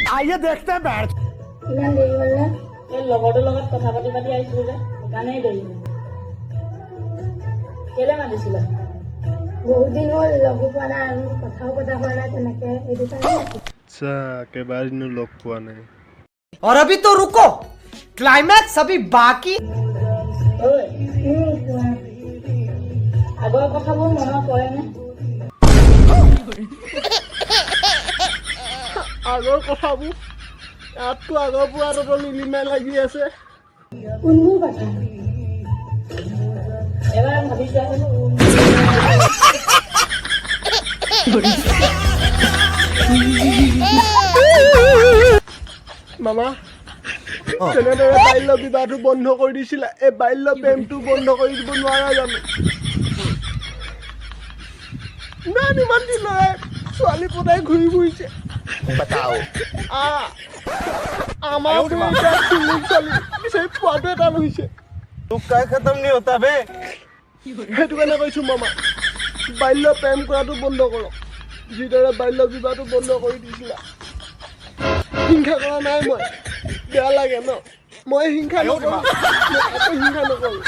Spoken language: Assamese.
आइए देखते हैं बैठ ইমান দেৰি হ'ল নে এই লগৰটোৰ লগত কথা পাতি আহিছিলো যে সেইকাৰণেই দেৰি হ'ল কেলে মাতিছিলা বহুত দিন হ'ল লগো পোৱা নাই আৰু কথাও পতা হোৱা নাই তেনেকে এইটো কাৰণে আচ্ছা কেইবাদিনো লগ পোৱা নাই और अभी तो रुको क्लाइमैक्स अभी बाकी ঐ আগৰ কথাবোৰ মনত পৰেনে আগৰ কথাবোৰ ইয়াততো আগৰ পৰা লিলিমাই লাগি আছে কোনবোৰ কথা এবাৰ ভাবি চোৱাচোন মামা তেনেদৰে বাল্য বিবাহটো বন্ধ কৰি দিছিলা এই বাল্য প্ৰেমটো বন্ধ কৰি দিব নোৱাৰা জানো ইমান ইমান দিনৰে ছোৱালী পতাই ঘূৰি ফুৰিছে আমাৰ সেই পোৱাটো এটা লৈছে खत्म नहीं होता बे সেইটো কাৰণে কৈছো মামা বাল্য প্ৰেম কৰাটো বন্ধ কৰক যিদৰে বাল্য বিবাহটো বন্ধ কৰি দিছিলা হিংসা কৰা নাই মই বেয়া লাগে ন মই হিংসা নকৰোঁ মই একো হিংসা নকৰোঁ